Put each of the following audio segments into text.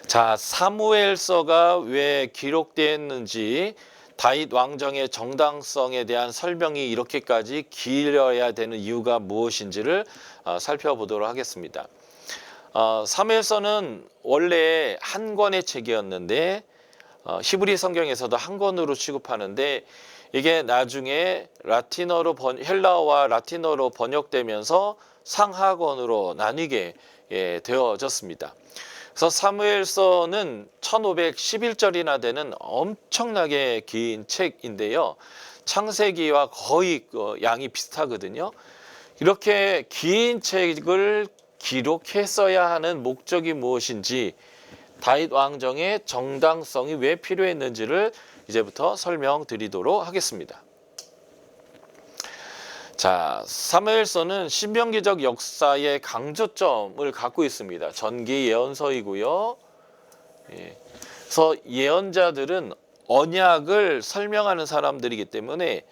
자, 사무엘서가 왜 기록되었는지, 다윗 왕정의 정당성에 대한 설명이 이렇게까지 길어야 되는 이유가 무엇인지를 살펴보도록 하겠습니다. 사무엘서는 원래 한 권의 책이었는데 히브리 성경에서도 한 권으로 취급하는데, 이게 나중에 헬라어와 라틴어로 번역되면서 상하권으로 나뉘게 되어졌습니다. 그래서 사무엘서는 1511절이나 되는 엄청나게 긴 책인데요. 창세기와 거의 양이 비슷하거든요. 이렇게 긴 책을 기록했어야 하는 목적이 무엇인지, 다윗 왕정의 정당성이 왜 필요했는지를 이제부터 설명드리도록 하겠습니다. 자, 사무엘서는 신명기적 역사의 강조점을 갖고 있습니다. 전기 예언서이고요. 그래서 예언자들은 언약을 설명하는 사람들이기 때문에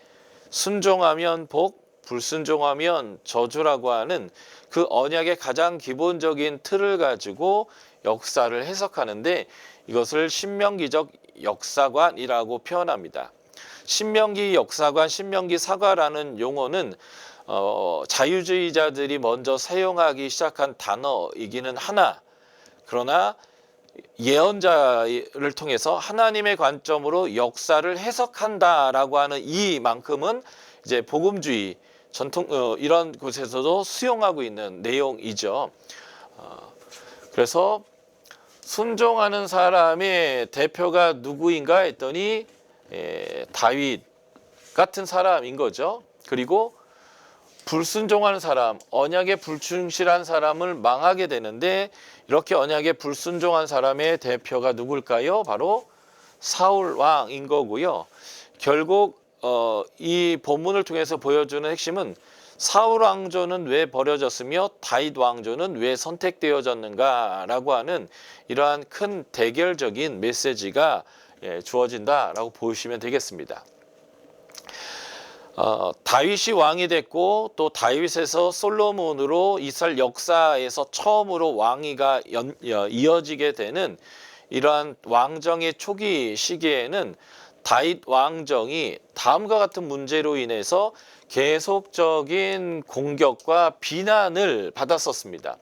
순종하면 복, 불순종하면 저주라고 하는 그 언약의 가장 기본적인 틀을 가지고 역사를 해석하는데, 이것을 신명기적 역사관이라고 표현합니다. 신명기 역사관, 신명기 사과라는 용어는 자유주의자들이 먼저 사용하기 시작한 단어이기는 하나, 그러나 예언자를 통해서 하나님의 관점으로 역사를 해석한다라고 하는 이만큼은 이제 복음주의 전통 이런 곳에서도 수용하고 있는 내용이죠. 그래서 순종하는 사람의 대표가 누구인가 했더니 다윗 같은 사람인 거죠. 그리고 불순종하는 사람, 언약에 불충실한 사람을 망하게 되는데, 이렇게 언약에 불순종한 사람의 대표가 누굴까요? 바로 사울 왕인 거고요. 결국 이 본문을 통해서 보여주는 핵심은 사울 왕조는 왜 버려졌으며 다윗 왕조는 왜 선택되어졌는가라고 하는 이러한 큰 대결적인 메시지가 주어진다라고 보시면 되겠습니다. 다윗이 왕이 됐고, 또 다윗에서 솔로몬으로 이스라엘 역사에서 처음으로 왕위가 이어지게 되는 이러한 왕정의 초기 시기에는 다윗 왕정이 다음과 같은 문제로 인해서 계속적인 공격과 비난을 받았었습니다.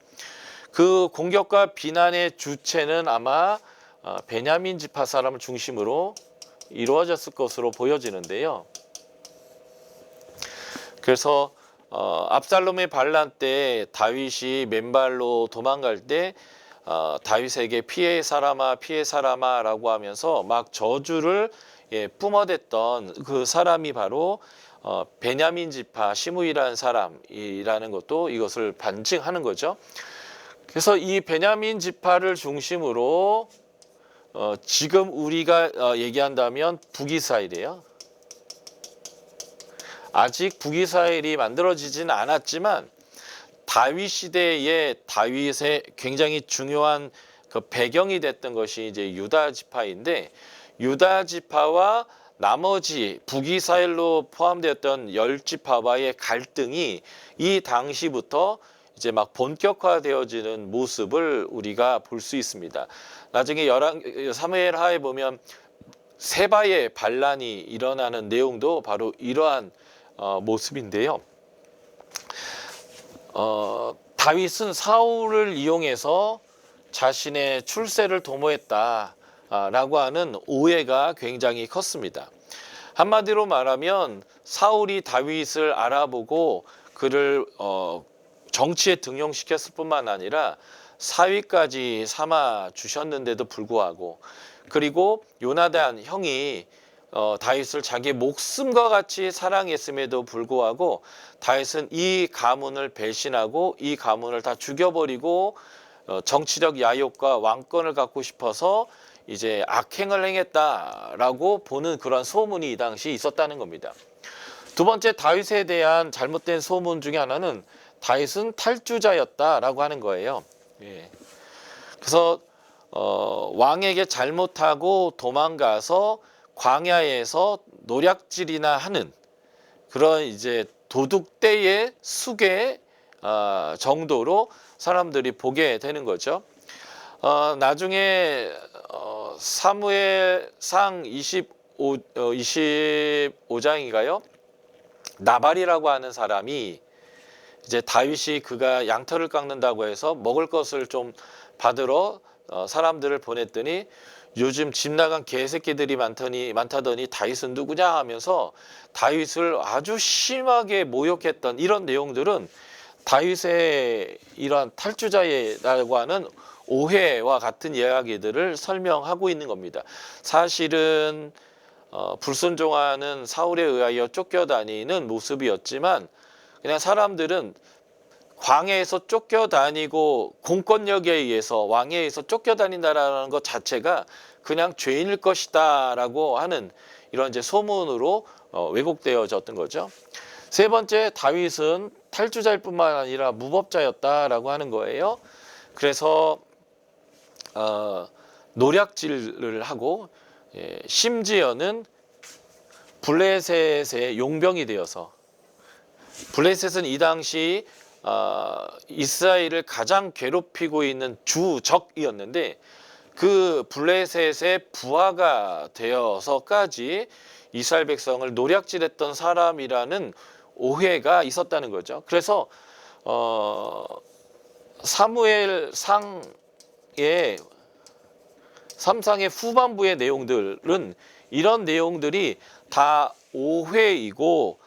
그 공격과 비난의 주체는 아마 베냐민 지파 사람을 중심으로 이루어졌을 것으로 보여지는데요. 그래서 압살롬의 반란 때 다윗이 맨발로 도망갈 때 다윗에게 피해 사람아 라고 하면서 막 저주를 뿜어댔던 그 사람이 바로 베냐민 지파 시므이라는 사람이라는 것도 이것을 반증하는 거죠. 그래서 이 베냐민 지파를 중심으로 지금 우리가 얘기한다면 북이스라엘이에요. 아직 북이스라엘이 만들어지지는 않았지만 다윗 시대에 다윗의 굉장히 중요한 그 배경이 됐던 것이 이제 유다 지파인데, 유다 지파와 나머지 북이스라엘로 포함되었던 10지파와의 갈등이 이 당시부터 이제 막 본격화되어지는 모습을 우리가 볼 수 있습니다. 나중에 사무엘하에 보면 세바의 반란이 일어나는 내용도 바로 이러한 모습인데요. 다윗은 사울을 이용해서 자신의 출세를 도모했다라고 하는 오해가 굉장히 컸습니다. 한마디로 말하면 사울이 다윗을 알아보고 그를 정치에 등용시켰을 뿐만 아니라 사위까지 삼아 주셨는데도 불구하고, 그리고 요나단 형이 다윗을 자기 목숨과 같이 사랑했음에도 불구하고 다윗은 이 가문을 배신하고 이 가문을 다 죽여버리고 정치적 야욕과 왕권을 갖고 싶어서 이제 악행을 행했다라고 보는 그런 소문이 이 당시 있었다는 겁니다. 두 번째, 다윗에 대한 잘못된 소문 중에 하나는 다윗은 탈주자였다라고 하는 거예요. 그래서 왕에게 잘못하고 도망가서 광야에서 노략질이나 하는 그런 이제 도둑떼의 수괴 정도로 사람들이 보게 되는 거죠. 나중에 사무엘상 25장인가요? 나발이라고 하는 사람이 이제 다윗이 그가 양털을 깎는다고 해서 먹을 것을 좀 받으러 사람들을 보냈더니 요즘 집 나간 개새끼들이 많다더니 다윗은 누구냐 하면서 다윗을 아주 심하게 모욕했던 이런 내용들은 다윗의 이러한 탈주자라고 하는 오해와 같은 이야기들을 설명하고 있는 겁니다. 사실은 불순종하는 사울에 의하여 쫓겨다니는 모습이었지만 그냥 사람들은 광야에서 쫓겨다니고 공권력에 의해서 왕위에서 쫓겨다닌다라는 것 자체가 그냥 죄인일 것이다 라고 하는 이런 이제 소문으로 왜곡되어졌던 거죠. 세 번째, 다윗은 탈주자일 뿐만 아니라 무법자였다라고 하는 거예요. 그래서 노략질을 하고 심지어는 블레셋의 용병이 되어서, 블레셋은 이 당시 이스라엘을 가장 괴롭히고 있는 주적이었는데 그 블레셋의 부하가 되어서까지 이스라엘 백성을 노략질했던 사람이라는 오해가 있었다는 거죠. 그래서 사무엘상의 3상의 후반부의 내용들은 이런 내용들이 다 오해이고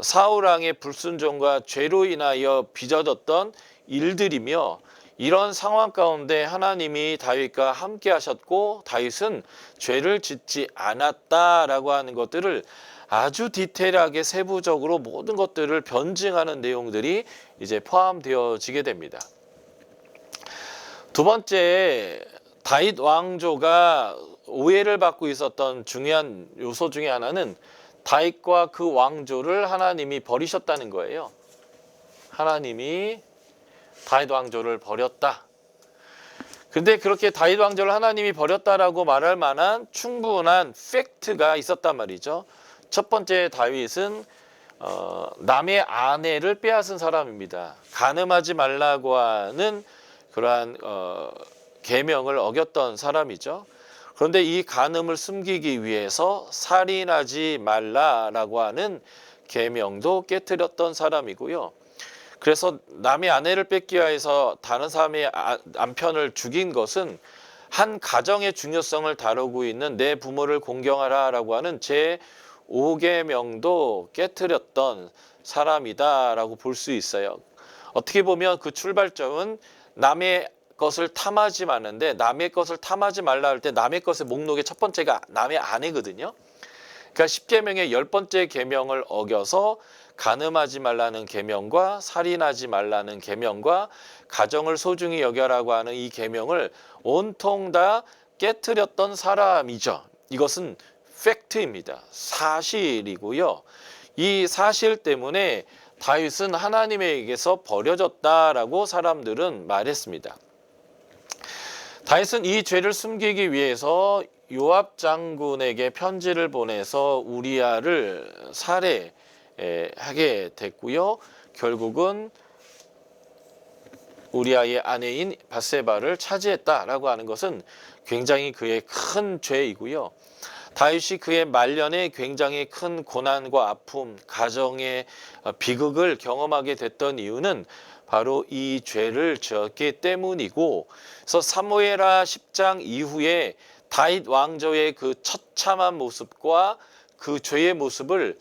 사울 왕의 불순종과 죄로 인하여 빚어졌던 일들이며, 이런 상황 가운데 하나님이 다윗과 함께 하셨고 다윗은 죄를 짓지 않았다라고 하는 것들을 아주 디테일하게 세부적으로 모든 것들을 변증하는 내용들이 이제 포함되어지게 됩니다. 두 번째, 다윗 왕조가 오해를 받고 있었던 중요한 요소 중에 하나는 다윗과 그 왕조를 하나님이 버리셨다는 거예요. 하나님이 다윗 왕조를 버렸다. 근데 그렇게 다윗 왕조를 하나님이 버렸다라고 말할 만한 충분한 팩트가 있었단 말이죠. 첫 번째, 다윗은 남의 아내를 빼앗은 사람입니다. 간음하지 말라고 하는 그러한 계명을 어겼던 사람이죠. 그런데 이 간음을 숨기기 위해서 살인하지 말라라고 하는 계명도 깨뜨렸던 사람이고요. 그래서 남의 아내를 뺏기 위해서 다른 사람의 남편을 죽인 것은 한 가정의 중요성을 다루고 있는 내 부모를 공경하라라고 하는 제5계명도 깨뜨렸던 사람이다라고 볼 수 있어요. 어떻게 보면 그 출발점은 남의 것을 탐하지 마는데, 남의 것을 탐하지 말라 할 때 남의 것의 목록의 첫 번째가 남의 아내거든요. 그러니까 10계명의 10번째 계명을 어겨서 간음하지 말라는 계명과 살인하지 말라는 계명과 가정을 소중히 여겨라고 하는 이 계명을 온통 다 깨뜨렸던 사람이죠. 이것은 팩트입니다. 사실이고요. 이 사실 때문에 다윗은 하나님에게서 버려졌다라고 사람들은 말했습니다. 다윗은 이 죄를 숨기기 위해서 요압 장군에게 편지를 보내서 우리아를 살해하게 됐고요. 결국은 우리아의 아내인 밧세바를 차지했다라고 하는 것은 굉장히 그의 큰 죄이고요. 다윗이 그의 말년에 굉장히 큰 고난과 아픔, 가정의 비극을 경험하게 됐던 이유는 바로 이 죄를 지었기 때문이고, 그래서 사무엘하 10장 이후에 다윗 왕조의 그 처참한 모습과 그 죄의 모습을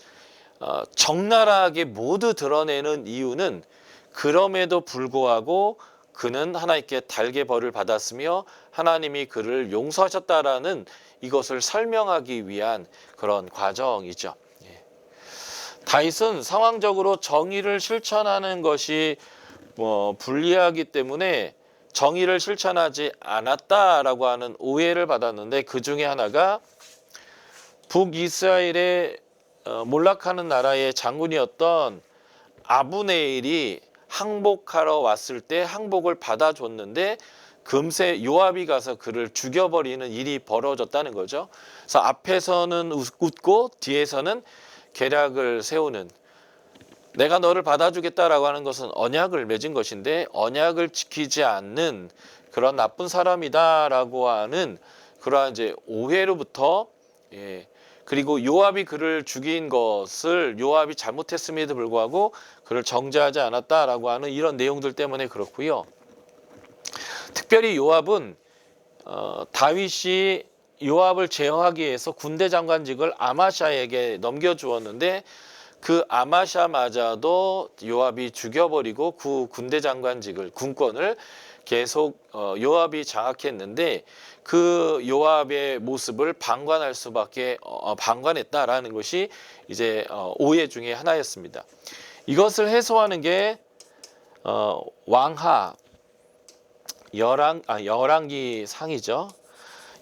적나라하게 모두 드러내는 이유는 그럼에도 불구하고 그는 하나님께 달게 벌을 받았으며 하나님이 그를 용서하셨다라는 이것을 설명하기 위한 그런 과정이죠. 다윗은 상황적으로 정의를 실천하는 것이 불리하기 때문에 정의를 실천하지 않았다라고 하는 오해를 받았는데, 그 중에 하나가 북이스라엘의 몰락하는 나라의 장군이었던 아브네일이 항복하러 왔을 때 항복을 받아줬는데 금세 요압이 가서 그를 죽여버리는 일이 벌어졌다는 거죠. 그래서 앞에서는 웃고 뒤에서는 계략을 세우는, 내가 너를 받아주겠다라고 하는 것은 언약을 맺은 것인데 언약을 지키지 않는 그런 나쁜 사람이다라고 하는 그러한 이제 오해로부터 그리고 요압이 그를 죽인 것을 요압이 잘못했음에도 불구하고 그를 정죄하지 않았다라고 하는 이런 내용들 때문에 그렇고요. 특별히 요압은 다윗이 요압을 제어하기 위해서 군대 장관직을 아마샤에게 넘겨주었는데 그 아마샤마저도 요압이 죽여버리고 그 군대 장관직을 군권을 계속 요압이 장악했는데 그 요압의 모습을 방관할 수밖에 방관했다라는 것이 이제 오해 중에 하나였습니다. 이것을 해소하는 게 왕하 열왕기상이죠.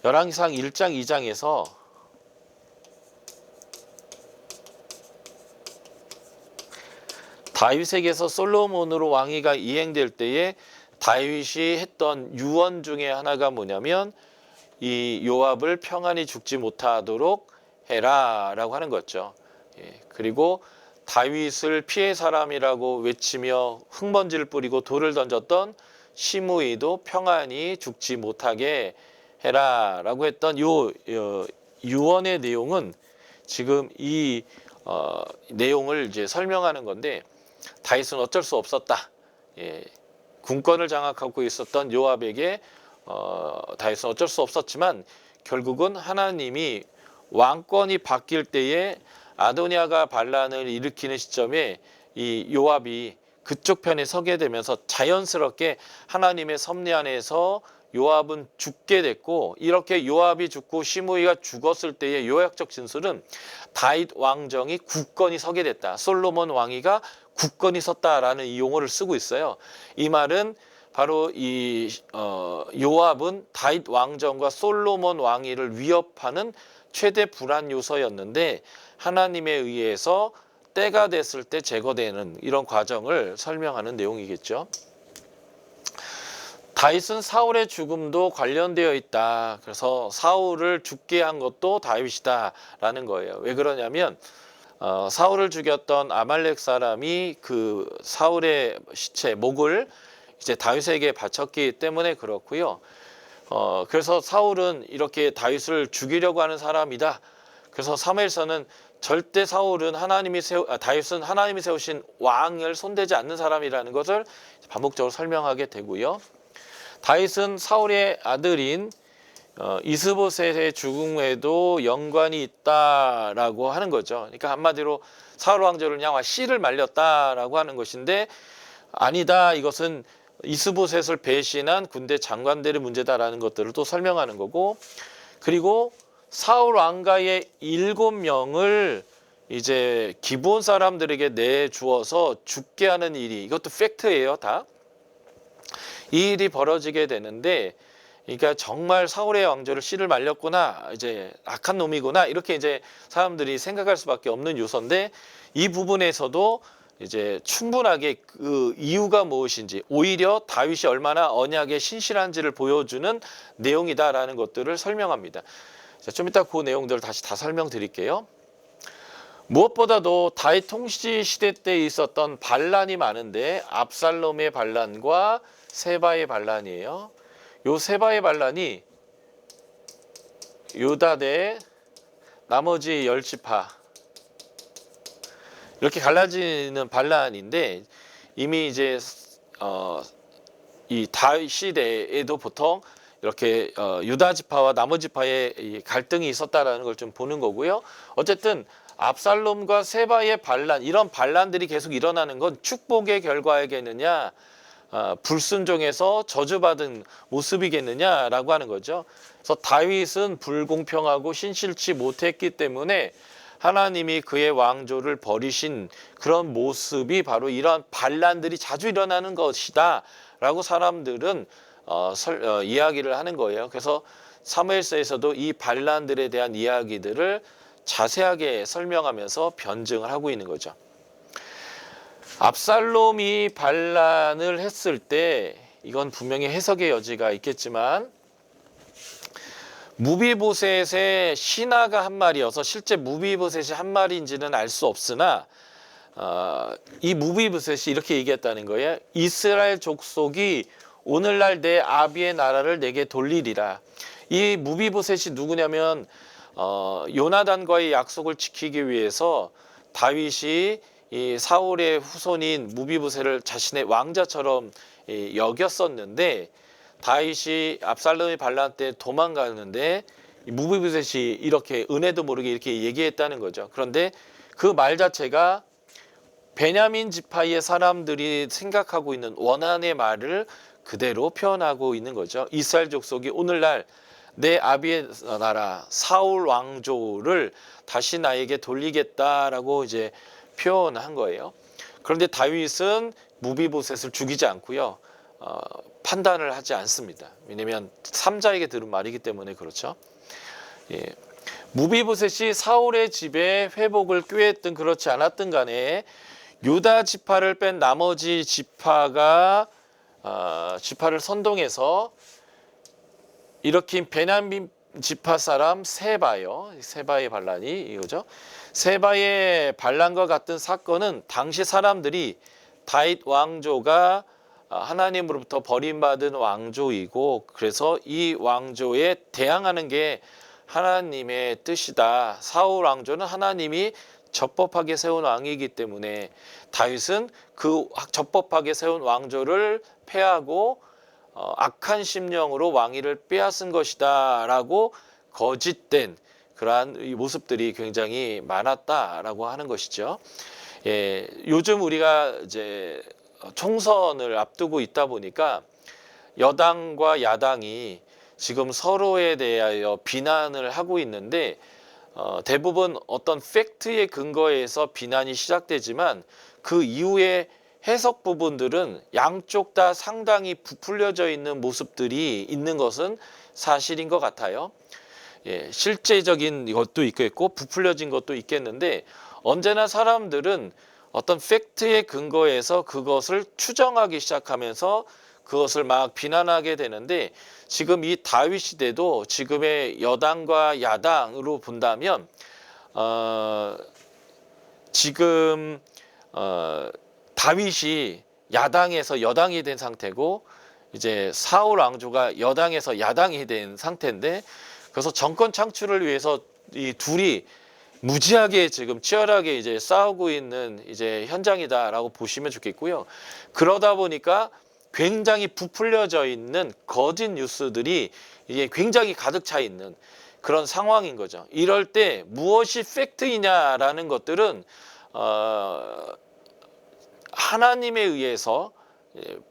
열왕기상 1장 2장에서 다윗에게서 솔로몬으로 왕위가 이행될 때에 다윗이 했던 유언 중에 하나가 뭐냐면 이 요압을 평안히 죽지 못하도록 해라 라고 하는 거죠. 그리고 다윗을 피해 사람이라고 외치며 흙먼지를 뿌리고 돌을 던졌던 시므이도 평안히 죽지 못하게 해라 라고 했던 요 유언의 내용은 지금 이 내용을 이제 설명하는 건데, 다윗은 어쩔 수 없었다. 군권을 장악하고 있었던 요압에게 다윗은 어쩔 수 없었지만 결국은 하나님이 왕권이 바뀔 때에 아도니아가 반란을 일으키는 시점에 이 요압이 그쪽 편에 서게 되면서 자연스럽게 하나님의 섭리 안에서 요압은 죽게 됐고, 이렇게 요압이 죽고 시므이가 죽었을 때의 요약적 진술은 다윗 왕정이 굳건히 서게 됐다. 솔로몬 왕위가 굳건히 섰다라는 이 용어를 쓰고 있어요. 이 말은 바로 이 요압은 다윗 왕정과 솔로몬 왕위를 위협하는 최대 불안 요소였는데 하나님에 의해서 때가 됐을 때 제거되는 이런 과정을 설명하는 내용이겠죠. 다윗은 사울의 죽음도 관련되어 있다. 그래서 사울을 죽게 한 것도 다윗이다 라는 거예요. 왜 그러냐면 사울을 죽였던 아말렉 사람이 그 사울의 시체 목을 이제 다윗에게 바쳤기 때문에 그렇고요. 그래서 사울은 이렇게 다윗을 죽이려고 하는 사람이다. 그래서 사무엘서는 절대 다윗은 하나님이 세우신 왕을 손대지 않는 사람이라는 것을 반복적으로 설명하게 되고요. 다윗은 사울의 아들인 이스보셋의 죽음에도 연관이 있다라고 하는 거죠. 그러니까 한마디로 사울 왕조를 향한 씨를 말렸다라고 하는 것인데, 아니다, 이것은 이스보셋을 배신한 군대 장관들의 문제다라는 것들을 또 설명하는 거고, 그리고 사울 왕가의 7명을 이제 기브온 사람들에게 내주어서 죽게 하는 일이, 이것도 팩트예요, 다. 이 일이 벌어지게 되는데, 그러니까 정말 사울의 왕조를 씨를 말렸구나, 이제 악한 놈이구나, 이렇게 이제 사람들이 생각할 수밖에 없는 요소인데, 이 부분에서도 이제 충분하게 그 이유가 무엇인지, 오히려 다윗이 얼마나 언약에 신실한지를 보여주는 내용이다라는 것들을 설명합니다. 자, 좀 이따 그 내용들을 다시 다 설명드릴게요. 무엇보다도 다윗 통치 시대 때 있었던 반란이 많은데, 압살롬의 반란과 세바의 반란이에요. 요 세바의 반란이 유다 대 나머지 10지파 이렇게 갈라지는 반란인데, 이미 이제 이 다윗 시대에도 보통 이렇게 유다 지파와 나머지 지파의 갈등이 있었다라는 걸 좀 보는 거고요. 어쨌든 압살롬과 세바의 반란, 이런 반란들이 계속 일어나는 건 축복의 결과이겠느냐, 불순종에서 저주받은 모습이겠느냐라고 하는 거죠. 그래서 다윗은 불공평하고 신실치 못했기 때문에 하나님이 그의 왕조를 버리신 그런 모습이 바로 이러한 반란들이 자주 일어나는 것이다 라고 사람들은 이야기를 하는 거예요. 그래서 사무엘서에서도 이 반란들에 대한 이야기들을 자세하게 설명하면서 변증을 하고 있는 거죠. 압살롬이 반란을 했을 때, 이건 분명히 해석의 여지가 있겠지만, 무비보셋의 신하가 한 마리여서 실제 무비보셋이 한 마리인지는 알 수 없으나, 이 무비보셋이 이렇게 얘기했다는 거예요. 이스라엘 족속이 오늘날 내 아비의 나라를 내게 돌리리라. 이 무비보셋이 누구냐면 요나단과의 약속을 지키기 위해서 다윗이 이 사울의 후손인 무비보셋을 자신의 왕자처럼 여겼었는데, 다윗이 압살롬의 반란 때 도망가는데 무비보셋이 이렇게 은혜도 모르게 이렇게 얘기했다는 거죠. 그런데 그 말 자체가 베냐민 지파의 사람들이 생각하고 있는 원한의 말을 그대로 표현하고 있는 거죠. 이스라엘 족속이 오늘날 내 아비의 나라 사울 왕조를 다시 나에게 돌리겠다라고 이제 표현한 거예요. 그런데 다윗은 무비보셋을 죽이지 않고요. 판단을 하지 않습니다. 왜냐하면 삼자에게 들은 말이기 때문에 그렇죠. 예. 무비보셋이 사울의 집에 회복을 꾀했든 그렇지 않았든 간에 유다 지파를 뺀 나머지 지파가 지파를 선동해서 일으킨 베냐민 지파 사람 세바의 반란이 이거죠. 세바의 반란과 같은 사건은 당시 사람들이 다윗 왕조가 하나님으로부터 버림받은 왕조이고, 그래서 이 왕조에 대항하는 게 하나님의 뜻이다. 사울 왕조는 하나님이 적법하게 세운 왕이기 때문에 다윗은 그 적법하게 세운 왕조를 패하고 악한 심령으로 왕위를 빼앗은 것이다 라고 거짓된 그러한 모습들이 굉장히 많았다라고 하는 것이죠. 예, 요즘 우리가 이제 총선을 앞두고 있다 보니까 여당과 야당이 지금 서로에 대하여 비난을 하고 있는데, 대부분 어떤 팩트에 근거해서 비난이 시작되지만 그 이후에 해석 부분들은 양쪽 다 상당히 부풀려져 있는 모습들이 있는 것은 사실인 것 같아요. 예, 실제적인 것도 있겠고 부풀려진 것도 있겠는데, 언제나 사람들은 어떤 팩트에 근거해서 그것을 추정하기 시작하면서 그것을 막 비난하게 되는데, 지금 이 다윗 시대도 지금의 여당과 야당으로 본다면 지금 다윗이 야당에서 여당이 된 상태고, 이제 사울 왕조가 여당에서 야당이 된 상태인데, 그래서 정권 창출을 위해서 이 둘이 무지하게 지금 치열하게 이제 싸우고 있는 이제 현장이다라고 보시면 좋겠고요. 그러다 보니까 굉장히 부풀려져 있는 거짓 뉴스들이 이게 굉장히 가득 차 있는 그런 상황인 거죠. 이럴 때 무엇이 팩트이냐라는 것들은 하나님에 의해서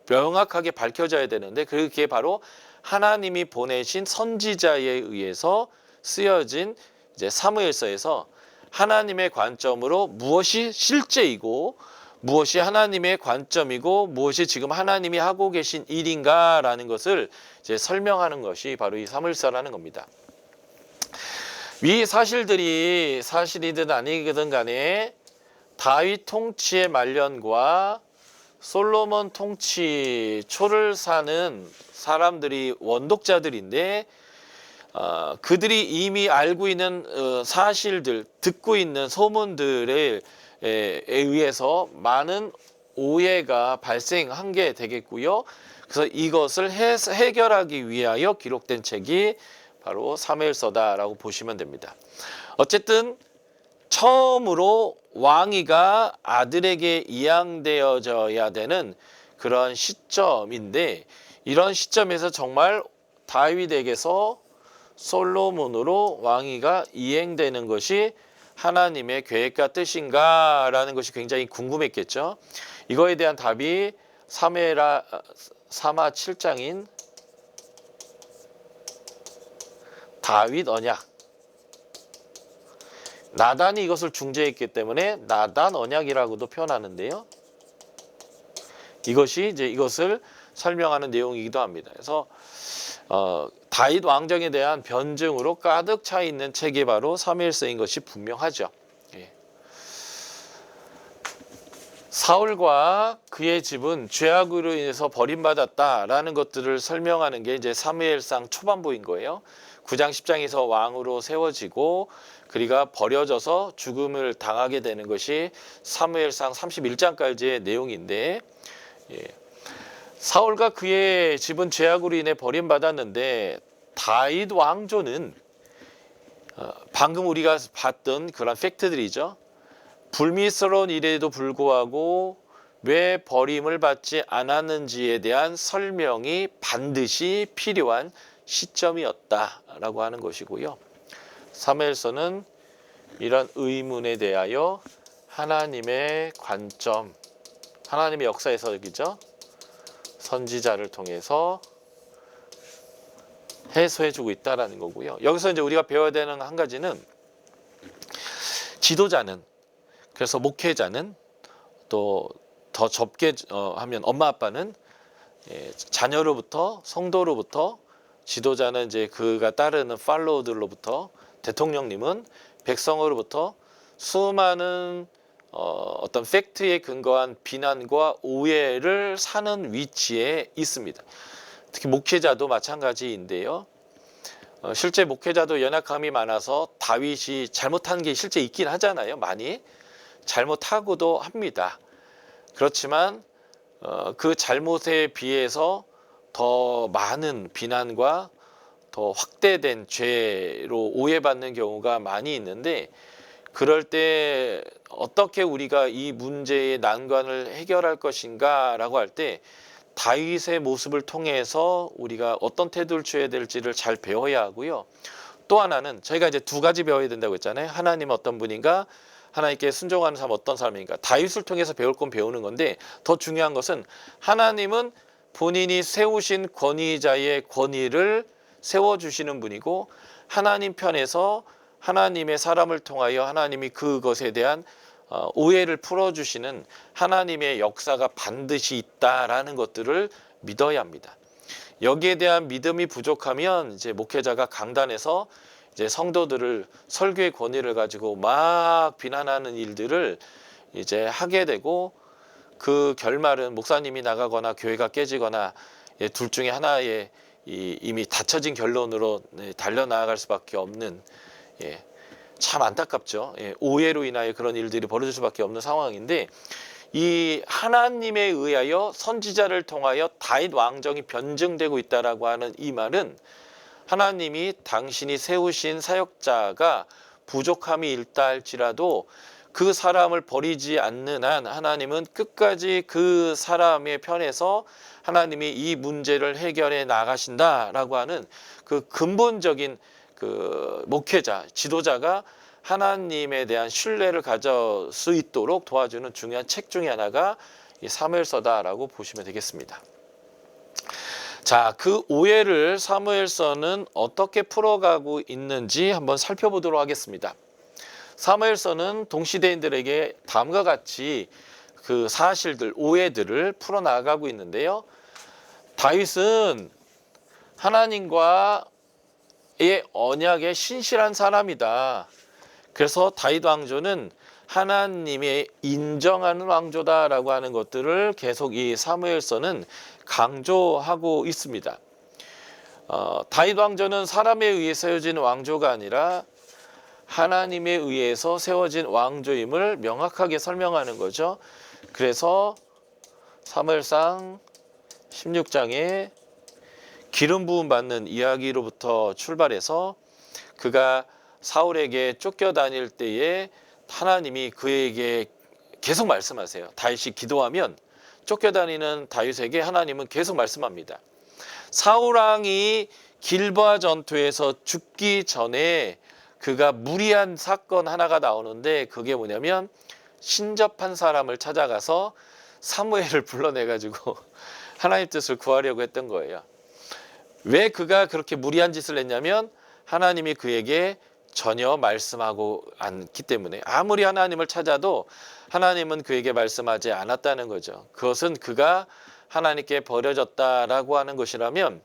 명확하게 밝혀져야 되는데, 그게 바로 하나님이 보내신 선지자에 의해서 쓰여진 이제 사무엘서에서 하나님의 관점으로 무엇이 실제이고 무엇이 하나님의 관점이고 무엇이 지금 하나님이 하고 계신 일인가라는 것을 이제 설명하는 것이 바로 이 사무엘서라는 겁니다. 위 사실들이 사실이든 아니든 간에 다윗 통치의 말년과 솔로몬 통치 초를 사는 사람들이 원독자들인데, 그들이 이미 알고 있는 사실들, 듣고 있는 소문들에 의해서 많은 오해가 발생한 게 되겠고요. 그래서 이것을 해결하기 위하여 기록된 책이 바로 사무엘서다라고 보시면 됩니다. 어쨌든 처음으로 왕위가 아들에게 이양되어져야 되는 그런 시점인데, 이런 시점에서 정말 다윗에게서 솔로몬으로 왕위가 이행되는 것이 하나님의 계획과 뜻인가라는 것이 굉장히 궁금했겠죠. 이거에 대한 답이 사마 7장인 다윗 언약, 나단이 이것을 중재했기 때문에 나단 언약이라고도 표현하는데요. 이것이 이제 이것을 설명하는 내용이기도 합니다. 그래서 다윗 왕정에 대한 변증으로 가득 차 있는 책이 바로 사무엘서인 것이 분명하죠. 예. 사울과 그의 집은 죄악으로 인해서 버림받았다라는 것들을 설명하는 게 이제 사무엘상 초반부인 거예요. 9장 10장에서 왕으로 세워지고 그리가 버려져서 죽음을 당하게 되는 것이 사무엘상 31장까지의 내용인데, 예. 사울과 그의 집은 죄악으로 인해 버림받았는데 다윗 왕조는 방금 우리가 봤던 그런 팩트들이죠. 불미스러운 일에도 불구하고 왜 버림을 받지 않았는지에 대한 설명이 반드시 필요한 시점이었다라고 하는 것이고요. 사무엘서는 이런 의문에 대하여 하나님의 관점, 하나님의 역사 해석이죠. 선지자를 통해서 해소해주고 있다라는 거고요. 여기서 이제 우리가 배워야 되는 한 가지는 지도자는, 그래서 목회자는, 또 더 좁게 하면 엄마 아빠는 자녀로부터, 성도로부터, 지도자는 이제 그가 따르는 팔로우들로부터, 대통령님은 백성으로부터 수많은 어떤 팩트에 근거한 비난과 오해를 사는 위치에 있습니다. 특히 목회자도 마찬가지인데요. 실제 목회자도 연약함이 많아서 다윗이 잘못한 게 실제 있긴 하잖아요. 많이 잘못하고도 합니다. 그렇지만 그 잘못에 비해서 더 많은 비난과 더 확대된 죄로 오해받는 경우가 많이 있는데, 그럴 때 어떻게 우리가 이 문제의 난관을 해결할 것인가 라고 할 때 다윗의 모습을 통해서 우리가 어떤 태도를 취해야 될지를 잘 배워야 하고요. 또 하나는 저희가 이제 두 가지 배워야 된다고 했잖아요. 하나님 어떤 분인가, 하나님께 순종하는 사람 어떤 사람인가. 다윗을 통해서 배울 건 배우는 건데, 더 중요한 것은 하나님은 본인이 세우신 권위자의 권위를 세워주시는 분이고, 하나님 편에서 하나님의 사람을 통하여 하나님이 그것에 대한 오해를 풀어주시는 하나님의 역사가 반드시 있다라는 것들을 믿어야 합니다. 여기에 대한 믿음이 부족하면 이제 목회자가 강단에서 이제 성도들을 설교의 권위를 가지고 막 비난하는 일들을 이제 하게 되고, 그 결말은 목사님이 나가거나 교회가 깨지거나 둘 중에 하나의 이미 닫혀진 결론으로 달려나갈 수밖에 없는, 참 안타깝죠. 오해로 인하여 그런 일들이 벌어질 수밖에 없는 상황인데, 이 하나님에 의하여 선지자를 통하여 다윗 왕정이 변증되고 있다라고 하는 이 말은 하나님이 당신이 세우신 사역자가 부족함이 있다 할지라도 그 사람을 버리지 않는 한 하나님은 끝까지 그 사람의 편에서 하나님이 이 문제를 해결해 나가신다라고 하는 그 근본적인 그 목회자, 지도자가 하나님에 대한 신뢰를 가질 수 있도록 도와주는 중요한 책 중에 하나가 이 사무엘서다라고 보시면 되겠습니다. 자, 그 오해를 사무엘서는 어떻게 풀어가고 있는지 한번 살펴보도록 하겠습니다. 사무엘서는 동시대인들에게 다음과 같이 그 사실들, 오해들을 풀어나가고 있는데요. 다윗은 하나님과의 언약에 신실한 사람이다. 그래서 다윗 왕조는 하나님의 인정하는 왕조다라고 하는 것들을 계속 이 사무엘서는 강조하고 있습니다. 다윗 왕조는 사람에 의해 세워진 왕조가 아니라 하나님에 의해서 세워진 왕조임을 명확하게 설명하는 거죠. 그래서 사무엘상 16장에 기름 부음 받는 이야기로부터 출발해서 그가 사울에게 쫓겨다닐 때에 하나님이 그에게 계속 말씀하세요. 다윗이 기도하면 쫓겨다니는 다윗에게 하나님은 계속 말씀합니다. 사울 왕이 길보아 전투에서 죽기 전에 그가 무리한 사건 하나가 나오는데, 그게 뭐냐면 신접한 사람을 찾아가서 사무엘을 불러내가지고 하나님 뜻을 구하려고 했던 거예요. 왜 그가 그렇게 무리한 짓을 했냐면 하나님이 그에게 전혀 말씀하고 않기 때문에, 아무리 하나님을 찾아도 하나님은 그에게 말씀하지 않았다는 거죠. 그것은 그가 하나님께 버려졌다라고 하는 것이라면,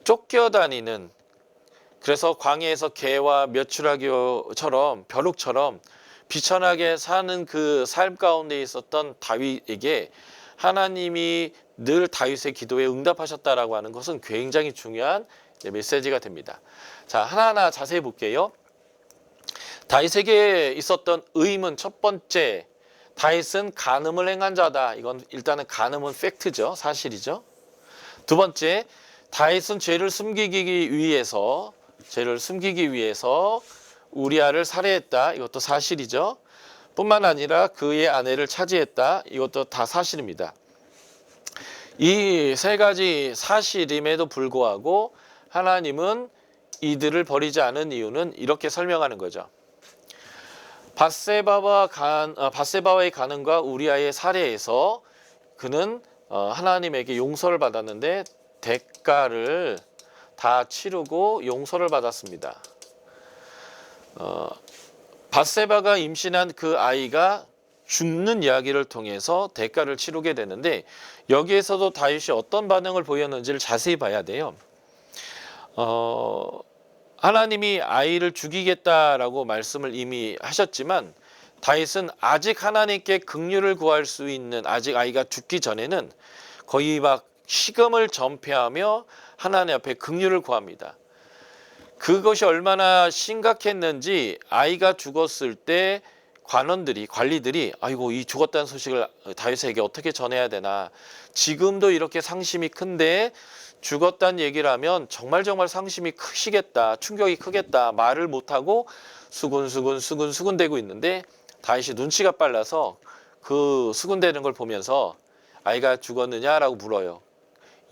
쫓겨다니는, 그래서 광야에서 개와 메추라기처럼 벼룩처럼 비천하게 사는 그 삶 가운데 있었던 다윗에게 하나님이 늘 다윗의 기도에 응답하셨다라고 하는 것은 굉장히 중요한 메시지가 됩니다. 자, 하나하나 자세히 볼게요. 다윗에게 있었던 의문 첫 번째, 다윗은 간음을 행한 자다. 이건 일단은 간음은 팩트죠. 사실이죠. 두 번째, 다윗은 죄를 숨기기 위해서 우리아를 살해했다. 이것도 사실이죠. 뿐만 아니라 그의 아내를 차지했다. 이것도 다 사실입니다. 이 세 가지 사실임에도 불구하고 하나님은 이들을 버리지 않은 이유는 이렇게 설명하는 거죠. 밧세바와의 간음과 우리아의 살해에서 그는 하나님에게 용서를 받았는데 대가를 다 치르고 용서를 받았습니다. 밧세바가 임신한 그 아이가 죽는 이야기를 통해서 대가를 치르게 되는데 여기에서도 다윗이 어떤 반응을 보였는지를 자세히 봐야 돼요. 하나님이 아이를 죽이겠다라고 말씀을 이미 하셨지만 다윗은 아직 하나님께 긍휼을 구할 수 있는, 아직 아이가 죽기 전에는 거의 막 식음을 전폐하며 하나님 앞에 긍휼을 구합니다. 그것이 얼마나 심각했는지 아이가 죽었을 때 관리들이 아이고 이 죽었다는 소식을 다윗에게 어떻게 전해야 되나, 지금도 이렇게 상심이 큰데 죽었다는 얘기를 하면 정말 상심이 크시겠다, 충격이 크겠다, 말을 못하고 수군대고 있는데 다윗이 눈치가 빨라서 그 수군대는 걸 보면서 아이가 죽었느냐라고 물어요.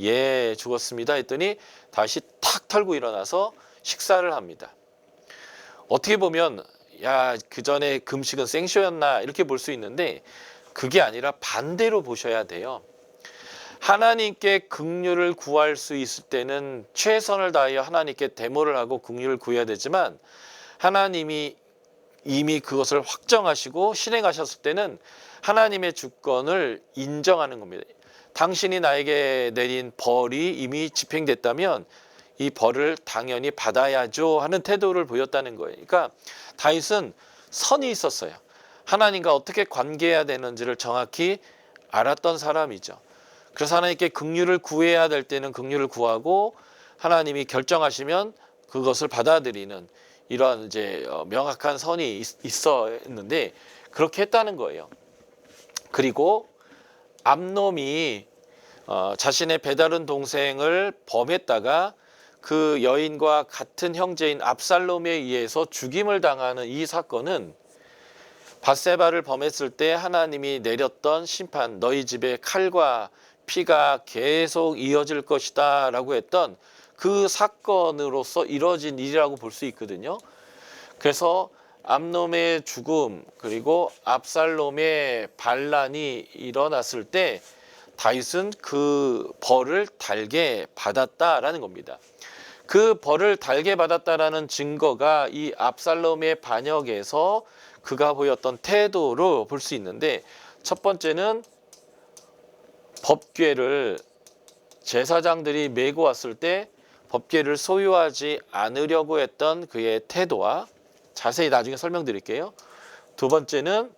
예, 죽었습니다 했더니 다윗이 탁 털고 일어나서 식사를 합니다. 어떻게 보면 야, 그 전에 금식은 생쇼였나 이렇게 볼 수 있는데 그게 아니라 반대로 보셔야 돼요. 하나님께 긍휼을 구할 수 있을 때는 최선을 다하여 하나님께 대모를 하고 긍휼을 구해야 되지만 하나님이 이미 그것을 확정하시고 실행하셨을 때는 하나님의 주권을 인정하는 겁니다. 당신이 나에게 내린 벌이 이미 집행됐다면 이 벌을 당연히 받아야죠 하는 태도를 보였다는 거예요. 그러니까 다윗은 선이 있었어요. 하나님과 어떻게 관계해야 되는지를 정확히 알았던 사람이죠. 그래서 하나님께 긍휼을 구해야 될 때는 긍휼을 구하고 하나님이 결정하시면 그것을 받아들이는 이러한 이제 명확한 선이 있었는데 그렇게 했다는 거예요. 그리고 암놈이 자신의 배다른 동생을 범했다가 그 여인과 같은 형제인 압살롬에 의해서 죽임을 당하는 이 사건은 밧세바를 범했을 때 하나님이 내렸던 심판, 너희 집에 칼과 피가 계속 이어질 것이다 라고 했던 그 사건으로서 이뤄진 일이라고 볼 수 있거든요. 그래서 암놈의 죽음 그리고 압살롬의 반란이 일어났을 때 다윗은 그 벌을 달게 받았다라는 겁니다. 그 벌을 달게 받았다라는 증거가 이 압살롬의 반역에서 그가 보였던 태도로 볼 수 있는데, 첫 번째는 법궤를 제사장들이 메고 왔을 때 법궤를 소유하지 않으려고 했던 그의 태도와, 자세히 나중에 설명드릴게요. 두 번째는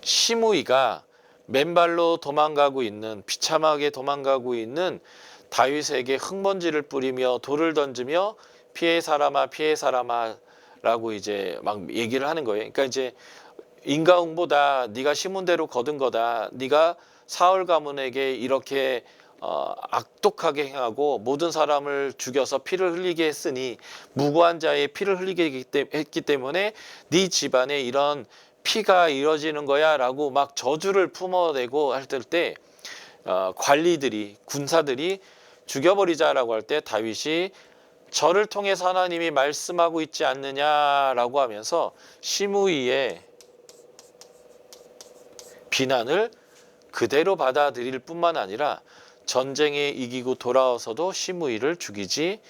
시므이가 맨발로 도망가고 있는, 비참하게 도망가고 있는 다윗에게 흙먼지를 뿌리며 돌을 던지며 피해 사람아 라고 이제 막 얘기를 하는 거예요. 그러니까 이제 인가응보다 네가 심은 대로 거둔 거다. 네가 사울 가문에게 이렇게 악독하게 행하고 모든 사람을 죽여서 피를 흘리게 했으니, 무고한 자의 피를 흘리게 했기 때문에 네 집안에 이런 피가 이어지는 거야 라고 막 저주를 품어내고 할 때 관리들이, 군사들이 죽여버리자라고 할 때 다윗이 저를 통해서 하나님이 말씀하고 있지 않느냐라고 하면서 시므이의 비난을 그대로 받아들일 뿐만 아니라 전쟁에 이기고 돌아와서도 시므이를 죽이지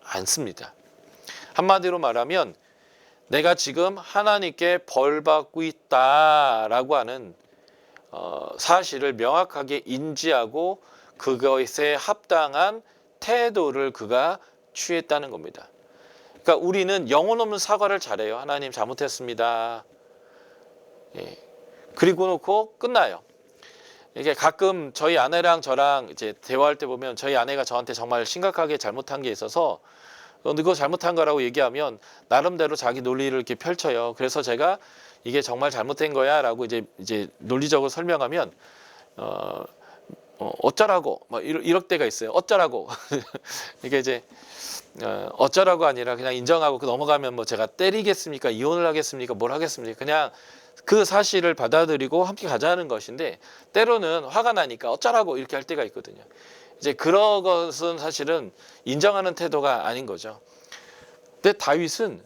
않습니다. 한마디로 말하면 내가 지금 하나님께 벌 받고 있다라고 하는 사실을 명확하게 인지하고 그것에 합당한 태도를 그가 취했다는 겁니다. 그러니까 우리는 영혼 없는 사과를 잘해요. 하나님 잘못했습니다. 예. 그리고 놓고 끝나요. 이게 가끔 저희 아내랑 저랑 이제 대화할 때 보면 저희 아내가 저한테 정말 심각하게 잘못한 게 있어서 그거 잘못한 거라고 얘기하면 나름대로 자기 논리를 이렇게 펼쳐요. 그래서 제가 이게 정말 잘못된 거야라고 이제 논리적으로 설명하면 어쩌라고 막 이럴 때가 있어요. 어쩌라고 이게 이제 어쩌라고 아니라 그냥 인정하고 넘어가면 뭐 제가 때리겠습니까? 이혼을 하겠습니까? 뭘 하겠습니까? 그냥 그 사실을 받아들이고 함께 가자는 것인데 때로는 화가 나니까 어쩌라고 이렇게 할 때가 있거든요. 이제 그런 것은 사실은 인정하는 태도가 아닌 거죠. 근데 다윗은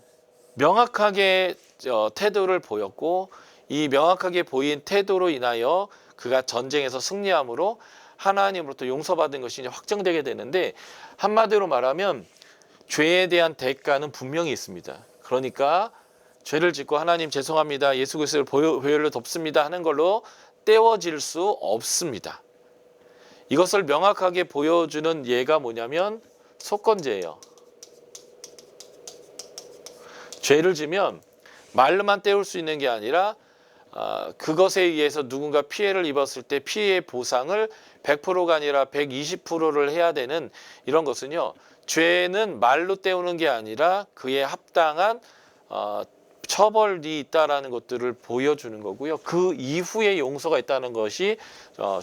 명확하게 태도를 보였고 이 명확하게 보인 태도로 인하여 그가 전쟁에서 승리함으로 하나님으로부터 용서받은 것이 이제 확정되게 되는데 한마디로 말하면 죄에 대한 대가는 분명히 있습니다. 그러니까 죄를 짓고 하나님 죄송합니다. 예수 그리스도를 보혈로 덮습니다 하는 걸로 떼워질 수 없습니다. 이것을 명확하게 보여주는 예가 뭐냐면 속건제예요. 죄를 지면 말로만 때울 수 있는 게 아니라 그것에 의해서 누군가 피해를 입었을 때 피해의 보상을 100%가 아니라 120%를 해야 되는 이런 것은요. 죄는 말로 때우는 게 아니라 그에 합당한 처벌이 있다라는 것들을 보여주는 거고요. 그 이후에 용서가 있다는 것이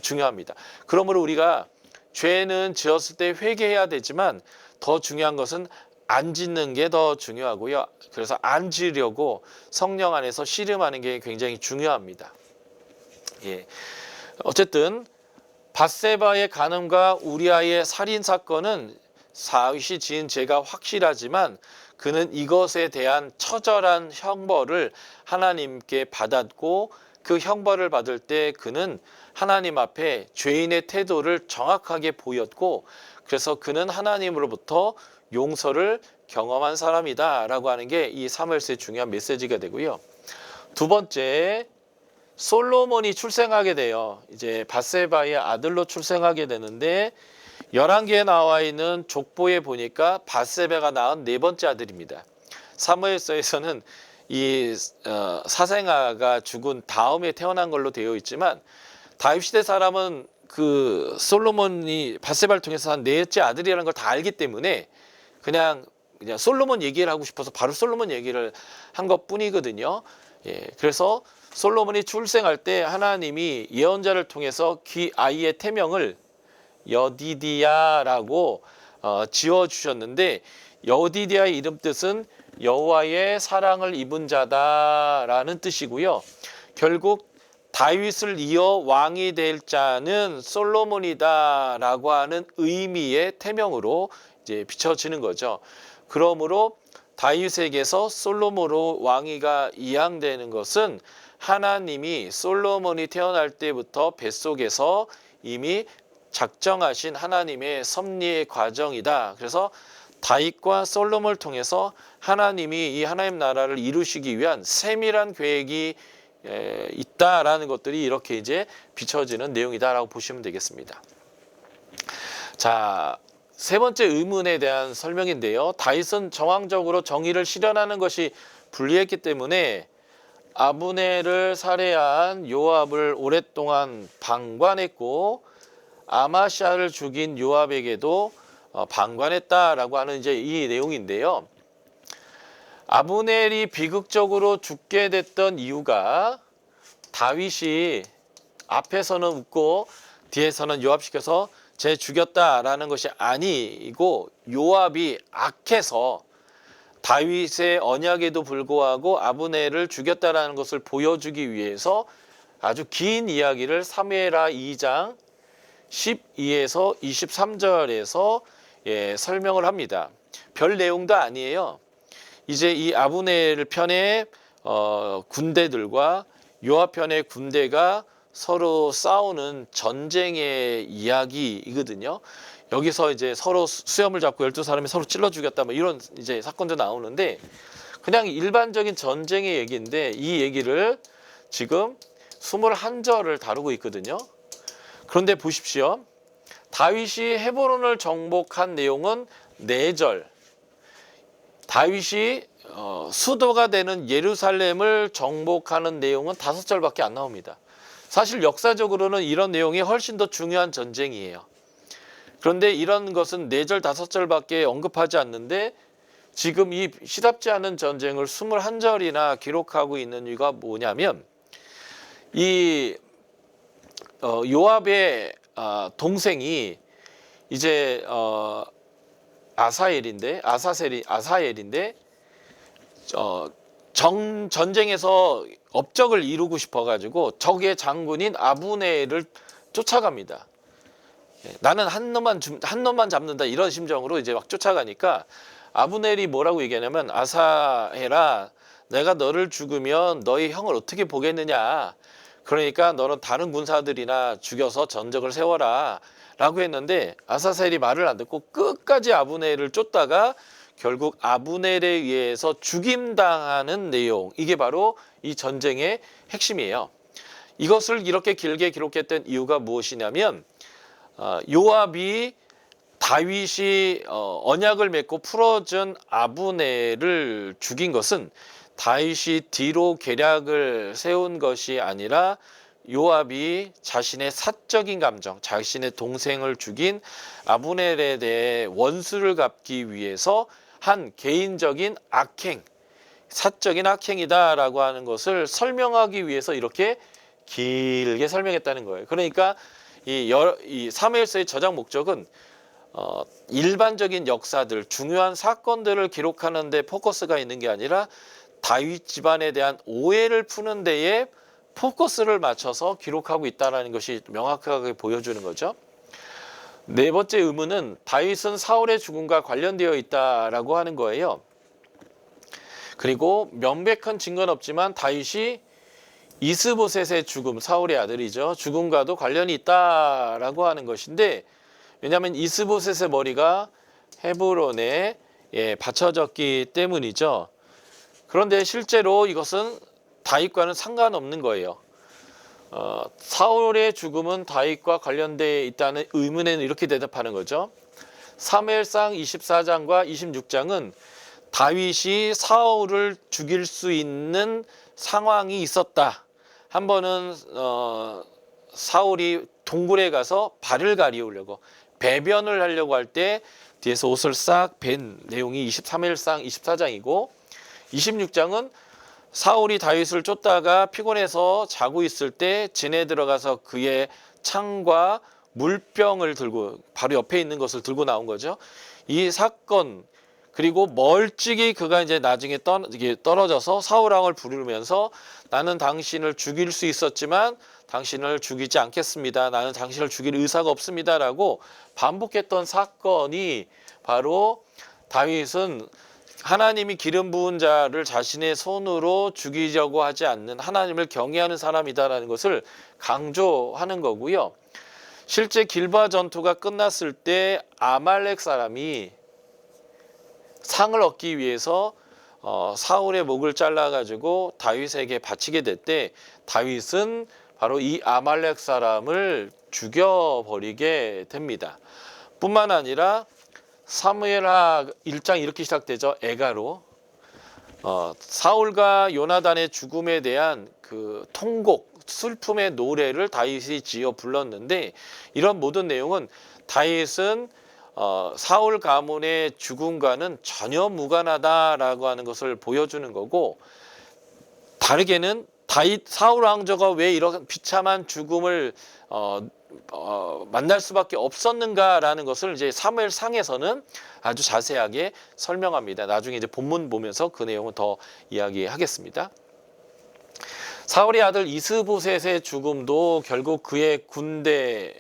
중요합니다. 그러므로 우리가 죄는 지었을 때 회개해야 되지만 더 중요한 것은 안 짓는 게 더 중요하고요. 그래서 안 지으려고 성령 안에서 씨름하는 게 굉장히 중요합니다. 예. 어쨌든 밧세바의 간음과 우리아의 살인 사건은 다윗이 지은 죄가 확실하지만 그는 이것에 대한 처절한 형벌을 하나님께 받았고 그 형벌을 받을 때 그는 하나님 앞에 죄인의 태도를 정확하게 보였고 그래서 그는 하나님으로부터 용서를 경험한 사람이다 라고 하는 게 이 사무엘서의 중요한 메시지가 되고요. 두 번째, 솔로몬이 출생하게 돼요. 이제 밧세바의 아들로 출생하게 되는데 열왕기에 나와 있는 족보에 보니까 밧세바가 낳은 네 번째 아들입니다. 사무엘서에서는 이 사생아가 죽은 다음에 태어난 걸로 되어 있지만 다윗 시대 사람은 그 솔로몬이 밧세바를 통해서 한 넷째 아들이라는 걸 다 알기 때문에 그냥 솔로몬 얘기를 하고 싶어서 바로 솔로몬 얘기를 한 것뿐이거든요. 예, 그래서 솔로몬이 출생할 때 하나님이 예언자를 통해서 아이의 태명을 여디디야라고 지어주셨는데 여디디야의 이름 뜻은 여호와의 사랑을 입은 자다라는 뜻이고요. 결국 다윗을 이어 왕이 될 자는 솔로몬이다라고 하는 의미의 태명으로 이제 비춰지는 거죠. 그러므로 다윗에게서 솔로몬으로 왕위가 이양되는 것은 하나님이 솔로몬이 태어날 때부터 뱃속에서 이미 작정하신 하나님의 섭리의 과정이다. 그래서 다윗과 솔로몬을 통해서 하나님이 이 하나님 나라를 이루시기 위한 세밀한 계획이 있다라는 것들이 이렇게 이제 비춰지는 내용이다라고 보시면 되겠습니다. 자, 세 번째 의문에 대한 설명인데요. 다윗은 정황적으로 정의를 실현하는 것이 불리했기 때문에 아브넬을 살해한 요압을 오랫동안 방관했고 아마샤를 죽인 요압에게도 방관했다라고 하는 이제 이 내용인데요. 아브넬이 비극적으로 죽게 됐던 이유가 다윗이 앞에서는 웃고 뒤에서는 요압시켜서 쟤 죽였다라는 것이 아니고 요압이 악해서 다윗의 언약에도 불구하고 아브넬을 죽였다라는 것을 보여주기 위해서 아주 긴 이야기를 사무엘하 2장 12에서 23절에서 설명을 합니다. 별 내용도 아니에요. 이제 이 아브넬 편의 군대들과 요압 편의 군대가 서로 싸우는 전쟁의 이야기이거든요. 여기서 이제 서로 수염을 잡고 12사람이 서로 찔러 죽였다 뭐 이런 이제 사건도 나오는데 그냥 일반적인 전쟁의 얘기인데 이 얘기를 지금 21절을 다루고 있거든요. 그런데 보십시오. 다윗이 헤브론을 정복한 내용은 4절. 다윗이 수도가 되는 예루살렘을 정복하는 내용은 5절밖에 안 나옵니다. 사실 역사적으로는 이런 내용이 훨씬 더 중요한 전쟁이에요. 그런데 이런 것은 4절, 5절밖에 언급하지 않는데 지금 이 시답지 않은 전쟁을 21절이나 기록하고 있는 이유가 뭐냐면 이 요압의 동생이 이제 아사엘인데 전쟁에서 업적을 이루고 싶어가지고 적의 장군인 아브넬을 쫓아갑니다. 나는 한 놈만 잡는다 이런 심정으로 이제 막 쫓아가니까 아브넬이 뭐라고 얘기하냐면 아사엘아 내가 너를 죽으면 너희 형을 어떻게 보겠느냐. 그러니까 너는 다른 군사들이나 죽여서 전적을 세워라 라고 했는데 아사셀이 말을 안 듣고 끝까지 아브넬을 쫓다가 결국 아브넬에 의해서 죽임당하는 내용, 이게 바로 이 전쟁의 핵심이에요. 이것을 이렇게 길게 기록했던 이유가 무엇이냐면 요압이 다윗이 언약을 맺고 풀어준 아브넬을 죽인 것은 다윗이 뒤로 계략을 세운 것이 아니라 요압이 자신의 사적인 감정, 자신의 동생을 죽인 아브넬에 대해 원수를 갚기 위해서 한 개인적인 악행, 사적인 악행이다라고 하는 것을 설명하기 위해서 이렇게 길게 설명했다는 거예요. 그러니까 이 사무엘서의 저작 목적은 일반적인 역사들, 중요한 사건들을 기록하는 데 포커스가 있는 게 아니라 다윗 집안에 대한 오해를 푸는 데에 포커스를 맞춰서 기록하고 있다는 것이 명확하게 보여주는 거죠. 네 번째 의문은 다윗은 사울의 죽음과 관련되어 있다라고 하는 거예요. 그리고 명백한 증거는 없지만 다윗이 이스보셋의 죽음, 사울의 아들이죠. 죽음과도 관련이 있다라고 하는 것인데, 왜냐하면 이스보셋의 머리가 헤브론에 바쳐졌기 때문이죠. 그런데 실제로 이것은 다윗과는 상관없는 거예요. 사울의 죽음은 다윗과 관련되어 있다는 의문에는 이렇게 대답하는 거죠. 사무엘상 24장과 26장은 다윗이 사울을 죽일 수 있는 상황이 있었다. 한 번은 사울이 동굴에 가서 발을 가리우려고 배변을 하려고 할 때 뒤에서 옷을 싹 벤 내용이 23일상 24장이고 26장은 사울이 다윗을 쫓다가 피곤해서 자고 있을 때 진에 들어가서 그의 창과 물병을 들고 바로 옆에 있는 것을 들고 나온 거죠. 이 사건 그리고 멀찍이 그가 이제 나중에 떨어져서 사울 왕을 부르면서 나는 당신을 죽일 수 있었지만 당신을 죽이지 않겠습니다. 나는 당신을 죽일 의사가 없습니다라고 반복했던 사건이 바로 다윗은 하나님이 기름 부은 자를 자신의 손으로 죽이려고 하지 않는 하나님을 경외하는 사람이다라는 것을 강조하는 거고요. 실제 길바 전투가 끝났을 때 아말렉 사람이 상을 얻기 위해서 사울의 목을 잘라가지고 다윗에게 바치게 될 때 다윗은 바로 이 아말렉 사람을 죽여버리게 됩니다. 뿐만 아니라 사무엘하 1장 이렇게 시작되죠. 애가로 사울과 요나단의 죽음에 대한 그 통곡, 슬픔의 노래를 다윗이 지어 불렀는데 이런 모든 내용은 다윗은 사울 가문의 죽음과는 전혀 무관하다라고 하는 것을 보여주는 거고, 다르게는 사울 왕조가 왜 이런 비참한 죽음을 만날 수밖에 없었는가라는 것을 이제 사무엘상에서는 아주 자세하게 설명합니다. 나중에 이제 본문 보면서 그 내용은 더 이야기하겠습니다. 사울의 아들 이스보셋의 죽음도 결국 그의 군대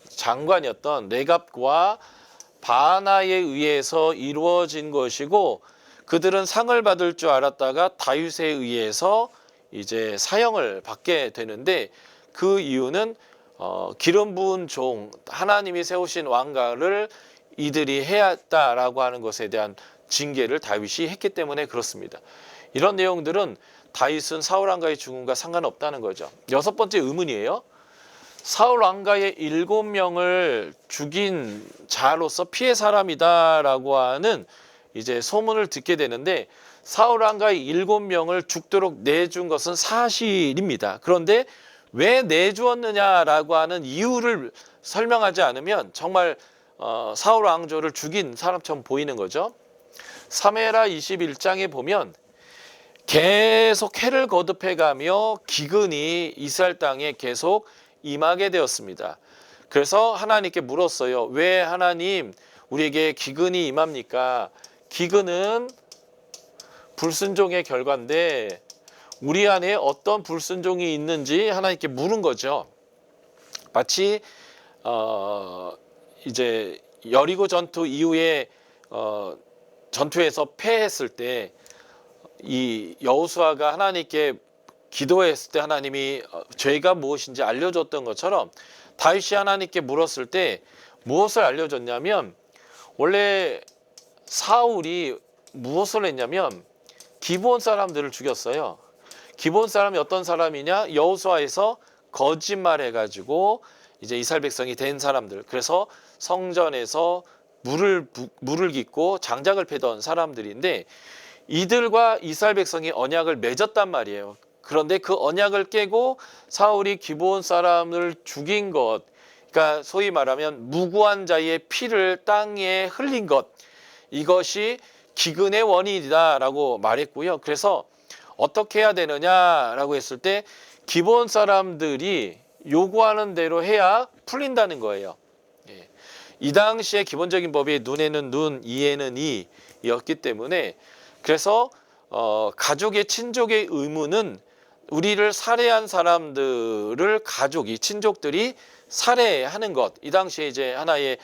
장관이었던 레갑과 바하나에 의해서 이루어진 것이고, 그들은 상을 받을 줄 알았다가 다윗에 의해서 이제 사형을 받게 되는데, 그 이유는 기름 부은 종, 하나님이 세우신 왕가를 이들이 해야 했다라고 하는 것에 대한 징계를 다윗이 했기 때문에 그렇습니다. 이런 내용들은 다윗은 사울 왕가의 죽음과 상관없다는 거죠. 여섯 번째 의문이에요. 사울 왕가의 7명을 죽인 자로서 피해 사람이다라고 하는 이제 소문을 듣게 되는데, 사울 왕가의 7명을 죽도록 내준 것은 사실입니다. 그런데 왜 내주었느냐라고 하는 이유를 설명하지 않으면 정말 사울 왕조를 죽인 사람처럼 보이는 거죠. 사무엘하 21장에 보면 계속 해를 거듭해가며 기근이 이스라엘 땅에 계속 임하게 되었습니다. 그래서 하나님께 물었어요. 왜 하나님 우리에게 기근이 임합니까? 기근은 불순종의 결과인데 우리 안에 어떤 불순종이 있는지 하나님께 물은 거죠. 마치 이제 여리고 전투 이후에 전투에서 패했을 때 이 여호수아가 하나님께 기도했을 때 하나님이 죄가 무엇인지 알려줬던 것처럼 다윗이 하나님께 물었을 때 무엇을 알려줬냐면 원래 사울이 무엇을 했냐면 기브온 사람들을 죽였어요. 기브온 사람이 어떤 사람이냐? 여호수아에서 거짓말해가지고 이제 이스라엘 백성이 된 사람들. 그래서 성전에서 물을 깃고 장작을 패던 사람들인데 이들과 이스라엘 백성이 언약을 맺었단 말이에요. 그런데 그 언약을 깨고 사울이 기브온 사람을 죽인 것, 그러니까 소위 말하면 무고한 자의 피를 땅에 흘린 것, 이것이 기근의 원인이다라고 말했고요. 그래서 어떻게 해야 되느냐라고 했을 때 기브온 사람들이 요구하는 대로 해야 풀린다는 거예요. 이 당시에 기본적인 법이 눈에는 눈, 이에는 이였기 때문에 그래서 가족의 친족의 의무는 우리를 살해한 사람들을 가족이 친족들이 살해하는 것, 이 당시에 이제 하나의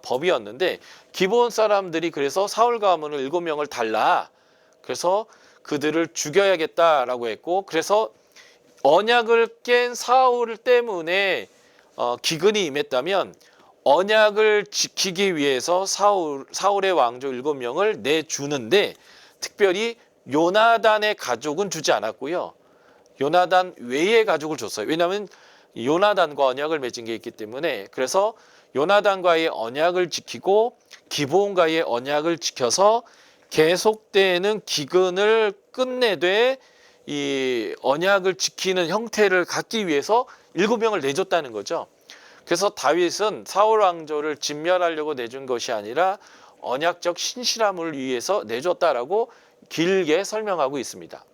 법이었는데 기브온 사람들이 그래서 사울 가문을 7명을 달라 그래서 그들을 죽여야겠다라고 했고 그래서 언약을 깬 사울 때문에 기근이 임했다면 언약을 지키기 위해서 사울의 왕족 7명을 내주는데 특별히 요나단의 가족은 주지 않았고요. 요나단 외의 가족을 줬어요. 왜냐하면 요나단과 언약을 맺은 게 있기 때문에 그래서 요나단과의 언약을 지키고 기브온과의 언약을 지켜서 계속되는 기근을 끝내되 이 언약을 지키는 형태를 갖기 위해서 7명을 내줬다는 거죠. 그래서 다윗은 사울 왕조를 진멸하려고 내준 것이 아니라 언약적 신실함을 위해서 내줬다라고 길게 설명하고 있습니다.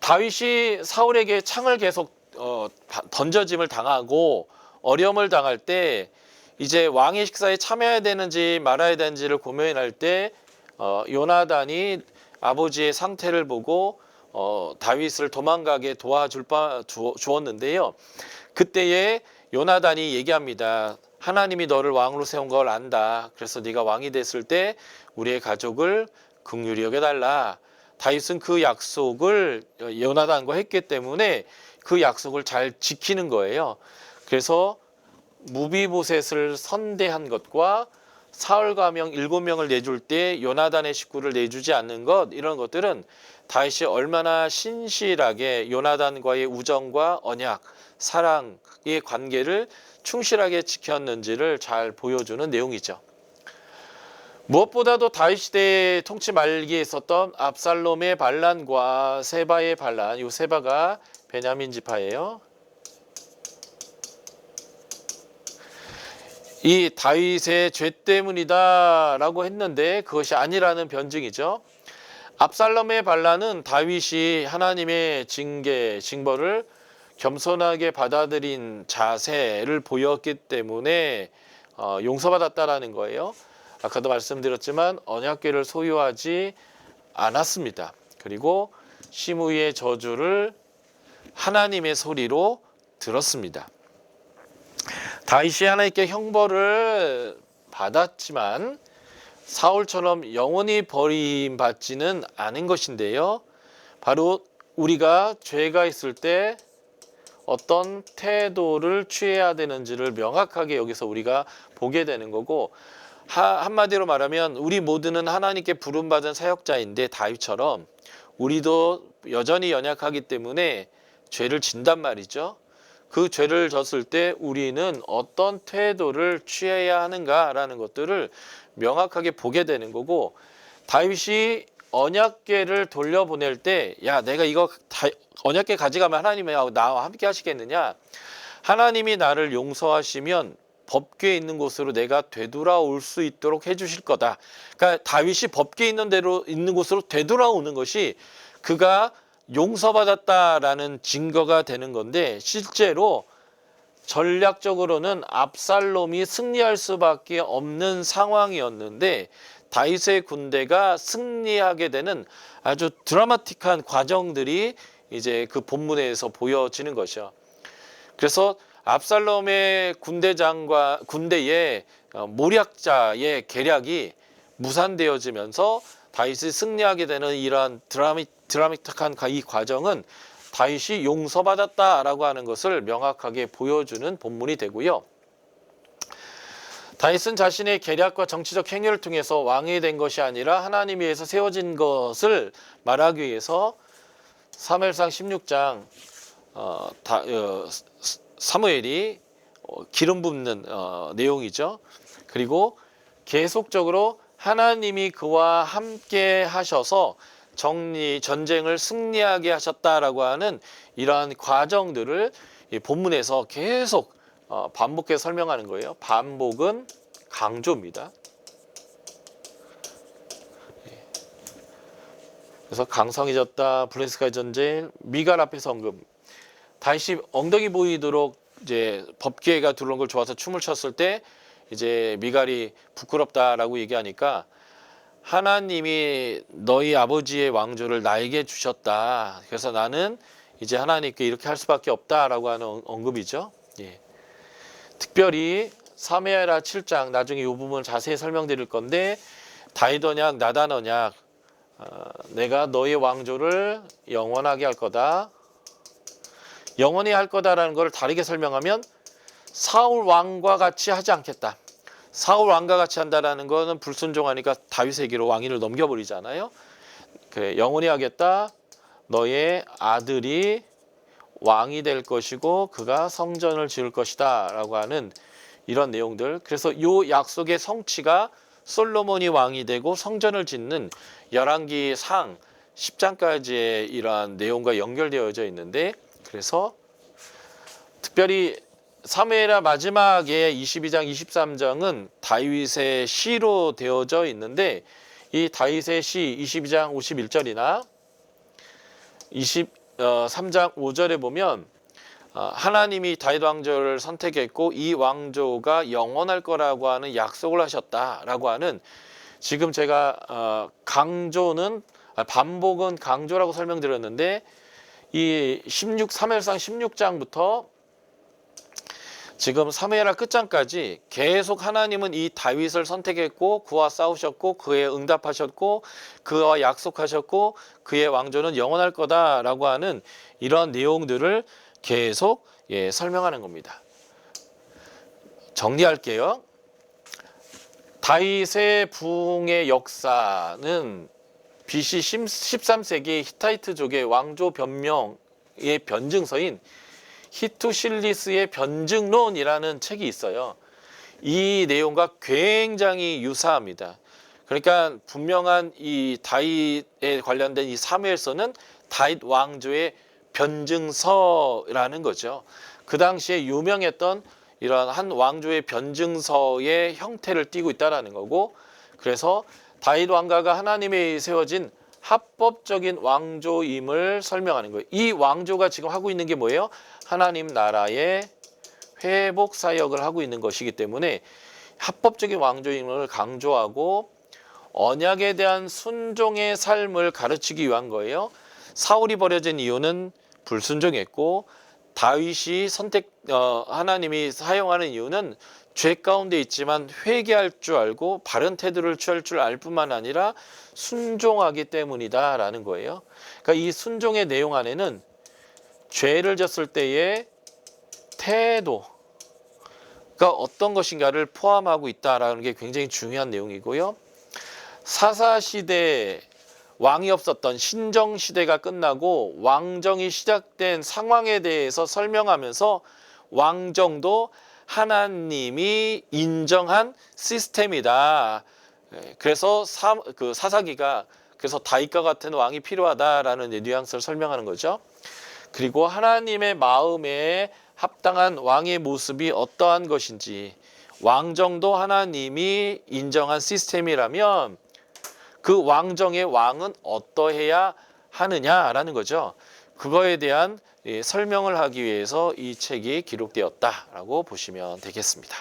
다윗이 사울에게 창을 계속 던져짐을 당하고 어려움을 당할 때 이제 왕의 식사에 참여해야 되는지 말아야 되는지를 고민할 때 요나단이 아버지의 상태를 보고 다윗을 도망가게 도와주었는데요. 그때에 요나단이 얘기합니다. 하나님이 너를 왕으로 세운 걸 안다. 그래서 네가 왕이 됐을 때 우리의 가족을 긍휼히 여겨달라. 다윗은 그 약속을 요나단과 했기 때문에 그 약속을 잘 지키는 거예요. 그래서 무비보셋을 선대한 것과 사울 가명 7명을 내줄 때 요나단의 식구를 내주지 않는 것, 이런 것들은 다윗이 얼마나 신실하게 요나단과의 우정과 언약, 사랑의 관계를 충실하게 지켰는지를 잘 보여주는 내용이죠. 무엇보다도 다윗 시대의 통치 말기에 있었던 압살롬의 반란과 세바의 반란, 이 세바가 베냐민 지파예요. 이 다윗의 죄 때문이다 라고 했는데 그것이 아니라는 변증이죠. 압살롬의 반란은 다윗이 하나님의 징벌을 겸손하게 받아들인 자세를 보였기 때문에 용서받았다라는 거예요. 아까도 말씀드렸지만 언약궤를 소유하지 않았습니다. 그리고 시므이의 저주를 하나님의 소리로 들었습니다. 다윗이 하나님께 형벌을 받았지만 사울처럼 영원히 버림받지는 않은 것인데요. 바로 우리가 죄가 있을 때 어떤 태도를 취해야 되는지를 명확하게 여기서 우리가 보게 되는 거고, 한마디로 말하면 우리 모두는 하나님께 부름받은 사역자인데 다윗처럼 우리도 여전히 연약하기 때문에 죄를 진단 말이죠. 그 죄를 졌을 때 우리는 어떤 태도를 취해야 하는가라는 것들을 명확하게 보게 되는 거고, 다윗이 언약궤를 돌려보낼 때 야 내가 이거 언약궤 가져가면 하나님이 나와 함께 하시겠느냐, 하나님이 나를 용서하시면 법궤에 있는 곳으로 내가 되돌아올 수 있도록 해주실 거다. 그러니까 다윗이 법궤에 있는 대로 있는 곳으로 되돌아오는 것이 그가 용서받았다라는 증거가 되는 건데, 실제로 전략적으로는 압살롬이 승리할 수밖에 없는 상황이었는데 다윗의 군대가 승리하게 되는 아주 드라마틱한 과정들이 이제 그 본문에서 보여지는 것이죠. 그래서 압살롬의 군대의 모략자의 계략이 무산되어지면서 다윗이 승리하게 되는 이러한 드라마틱한 이 과정은 다윗이 용서받았다라고 하는 것을 명확하게 보여주는 본문이 되고요. 다윗은 자신의 계략과 정치적 행위를 통해서 왕이 된 것이 아니라 하나님에 의해서 세워진 것을 말하기 위해서 사무엘상 16장 사무엘이 기름 붓는 내용이죠. 그리고 계속적으로 하나님이 그와 함께 하셔서 전쟁을 승리하게 하셨다라고 하는 이러한 과정들을 이 본문에서 계속 반복해서 설명하는 거예요. 반복은 강조입니다. 그래서 강성해졌다, 블레셋과의 전쟁, 미갈 앞에서 언급. 다윗이 엉덩이 보이도록 이제 법궤가 들어온 걸 좋아서 춤을 췄을 때 이제 미갈이 부끄럽다라고 얘기하니까 하나님이 너희 아버지의 왕조를 나에게 주셨다. 그래서 나는 이제 하나님께 이렇게 할 수밖에 없다라고 하는 언급이죠. 예. 특별히 사무엘하 7장 나중에 이 부분을 자세히 설명드릴 건데 다윗 언약 나단 언약 내가 너의 왕조를 영원하게 할 거다. 영원히 할 거다라는 걸 다르게 설명하면 사울 왕과 같이 하지 않겠다. 사울 왕과 같이 한다라는 거는 불순종하니까 다윗에게로 왕위를 넘겨버리잖아요. 그래, 영원히 하겠다. 너의 아들이 왕이 될 것이고 그가 성전을 지을 것이다 라고 하는 이런 내용들. 그래서 이 약속의 성취가 솔로몬이 왕이 되고 성전을 짓는 열왕기상 10장까지의 이러한 내용과 연결되어져 있는데, 그래서 특별히 사무엘하 마지막에 22장 23장은 다윗의 시로 되어져 있는데 이 다윗의 시 22장 51절이나 23장 5절에 보면 하나님이 다윗 왕조를 선택했고 이 왕조가 영원할 거라고 하는 약속을 하셨다라고 하는, 지금 제가 반복은 강조라고 설명드렸는데 이 사무엘상 16장부터 지금 사무엘하 끝장까지 계속 하나님은 이 다윗을 선택했고 그와 싸우셨고 그에 응답하셨고 그와 약속하셨고 그의 왕조는 영원할 거다라고 하는 이런 내용들을 계속 설명하는 겁니다. 정리할게요. 다윗의 부흥의 역사는 BC 13세기 히타이트족의 왕조 변명의 변증서인 히투실리스의 변증론이라는 책이 있어요. 이 내용과 굉장히 유사합니다. 그러니까 분명한 이 다윗에 관련된 이 사무엘서는 다윗 왕조의 변증서라는 거죠. 그 당시에 유명했던 이런 한 왕조의 변증서의 형태를 띠고 있다라는 거고, 그래서 다윗 왕가가 하나님에 세워진 합법적인 왕조임을 설명하는 거예요. 이 왕조가 지금 하고 있는 게 뭐예요? 하나님 나라의 회복 사역을 하고 있는 것이기 때문에 합법적인 왕조임을 강조하고 언약에 대한 순종의 삶을 가르치기 위한 거예요. 사울이 버려진 이유는 불순종했고 다윗이 하나님이 사용하는 이유는 죄 가운데 있지만 회개할 줄 알고 바른 태도를 취할 줄 알 뿐만 아니라 순종하기 때문이다라는 거예요. 그러니까 이 순종의 내용 안에는 죄를 졌을 때의 태도가 어떤 것인가를 포함하고 있다라는 게 굉장히 중요한 내용이고요. 사사시대 왕이 없었던 신정시대가 끝나고 왕정이 시작된 상황에 대해서 설명하면서 왕정도 하나님이 인정한 시스템이다. 그래서 사사기가 그래서 다윗과 같은 왕이 필요하다라는 뉘앙스를 설명하는 거죠. 그리고 하나님의 마음에 합당한 왕의 모습이 어떠한 것인지, 왕정도 하나님이 인정한 시스템이라면 그 왕정의 왕은 어떠해야 하느냐라는 거죠. 그거에 대한 설명을 하기 위해서 이 책이 기록되었다라고 보시면 되겠습니다.